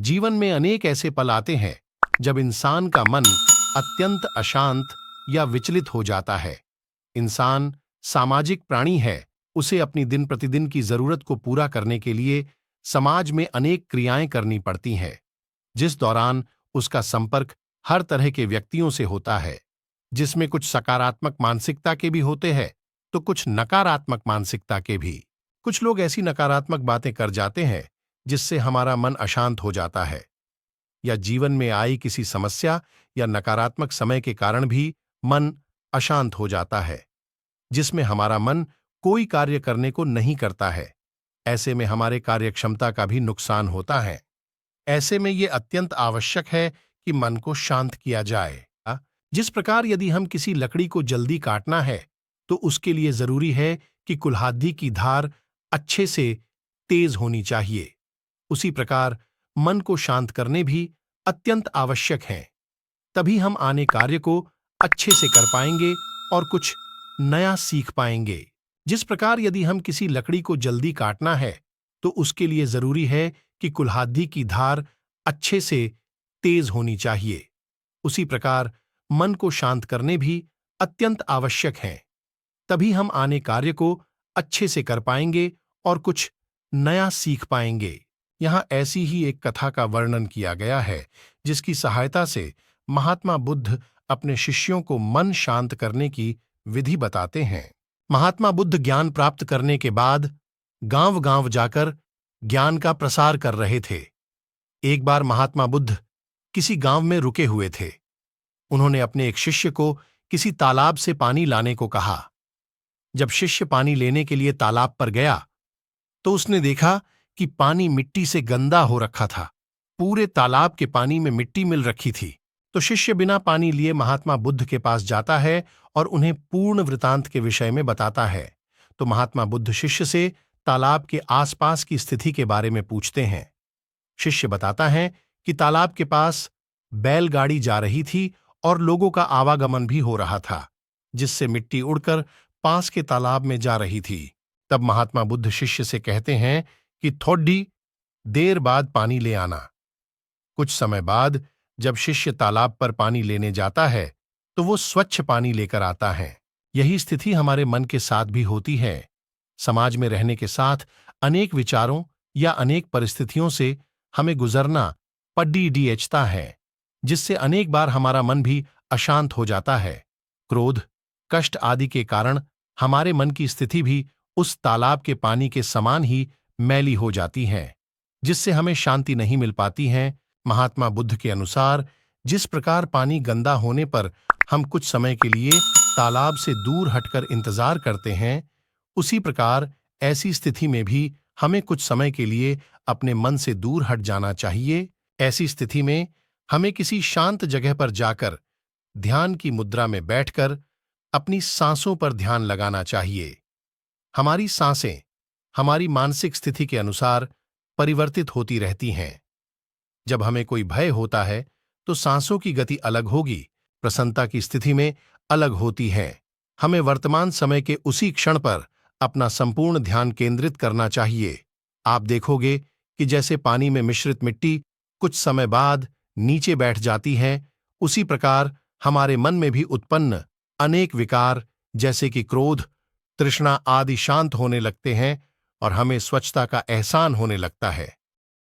जीवन में अनेक ऐसे पल आते हैं जब इंसान का मन अत्यंत अशांत या विचलित हो जाता है। इंसान सामाजिक प्राणी है, उसे अपनी दिन प्रतिदिन की जरूरत को पूरा करने के लिए समाज में अनेक क्रियाएं करनी पड़ती हैं, जिस दौरान उसका संपर्क हर तरह के व्यक्तियों से होता है, जिसमें कुछ सकारात्मक मानसिकता के भी होते हैं तो कुछ नकारात्मक मानसिकता के भी। कुछ लोग ऐसी नकारात्मक बातें कर जाते हैं जिससे हमारा मन अशांत हो जाता है, या जीवन में आई किसी समस्या या नकारात्मक समय के कारण भी मन अशांत हो जाता है, जिसमें हमारा मन कोई कार्य करने को नहीं करता है। ऐसे में हमारे कार्यक्षमता का भी नुकसान होता है। ऐसे में यह अत्यंत आवश्यक है कि मन को शांत किया जाए। जिस प्रकार यदि हम किसी लकड़ी को जल्दी काटना है तो उसके लिए जरूरी है कि कुल्हाड़ी की धार अच्छे से तेज होनी चाहिए, उसी प्रकार मन को शांत करने भी अत्यंत आवश्यक है। तभी हम आने कार्य को अच्छे से कर पाएंगे और कुछ नया सीख पाएंगे। जिस प्रकार यदि हम किसी लकड़ी को जल्दी काटना है तो उसके लिए जरूरी है कि कुल्हाड़ी की धार अच्छे से तेज होनी चाहिए, उसी प्रकार मन को शांत करने भी अत्यंत आवश्यक है। तभी हम आने कार्य को अच्छे से कर पाएंगे और कुछ नया सीख पाएंगे। यहाँ ऐसी ही एक कथा का वर्णन किया गया है जिसकी सहायता से महात्मा बुद्ध अपने शिष्यों को मन शांत करने की विधि बताते हैं। महात्मा बुद्ध ज्ञान प्राप्त करने के बाद गांव-गांव जाकर ज्ञान का प्रसार कर रहे थे। एक बार महात्मा बुद्ध किसी गांव में रुके हुए थे। उन्होंने अपने एक शिष्य को किसी तालाब से पानी लाने को कहा। जब शिष्य पानी लेने के लिए तालाब पर गया तो उसने देखा कि पानी मिट्टी से गंदा हो रखा था। पूरे तालाब के पानी में मिट्टी मिल रखी थी। तो शिष्य बिना पानी लिए महात्मा बुद्ध के पास जाता है और उन्हें पूर्ण वृतांत के विषय में बताता है। तो महात्मा बुद्ध शिष्य से तालाब के आसपास की स्थिति के बारे में पूछते हैं। शिष्य बताता है कि तालाब के पास बैलगाड़ी जा रही थी और लोगों का आवागमन भी हो रहा था, जिससे मिट्टी उड़कर पास के तालाब में जा रही थी। तब महात्मा बुद्ध शिष्य से कहते हैं कि थोड़ी देर बाद पानी ले आना। कुछ समय बाद जब शिष्य तालाब पर पानी लेने जाता है तो वो स्वच्छ पानी लेकर आता है। यही स्थिति हमारे मन के साथ भी होती है। समाज में रहने के साथ अनेक विचारों या अनेक परिस्थितियों से हमें गुजरना पड़ता है, जिससे अनेक बार हमारा मन भी अशांत हो जाता है। क्रोध, कष्ट आदि के कारण हमारे मन की स्थिति भी उस तालाब के पानी के समान ही मैली हो जाती है, जिससे हमें शांति नहीं मिल पाती है। महात्मा बुद्ध के अनुसार जिस प्रकार पानी गंदा होने पर हम कुछ समय के लिए तालाब से दूर हटकर इंतजार करते हैं, उसी प्रकार ऐसी स्थिति में भी हमें कुछ समय के लिए अपने मन से दूर हट जाना चाहिए। ऐसी स्थिति में हमें किसी शांत जगह पर जाकर ध्यान की मुद्रा में बैठकर अपनी सांसों पर ध्यान लगाना चाहिए। हमारी सांसें हमारी मानसिक स्थिति के अनुसार परिवर्तित होती रहती हैं। जब हमें कोई भय होता है तो सांसों की गति अलग होगी, प्रसन्नता की स्थिति में अलग होती है। हमें वर्तमान समय के उसी क्षण पर अपना संपूर्ण ध्यान केंद्रित करना चाहिए। आप देखोगे कि जैसे पानी में मिश्रित मिट्टी कुछ समय बाद नीचे बैठ जाती है, उसी प्रकार हमारे मन में भी उत्पन्न अनेक विकार जैसे कि क्रोध, तृष्णा आदि शांत होने लगते हैं और हमें स्वच्छता का एहसान होने लगता है।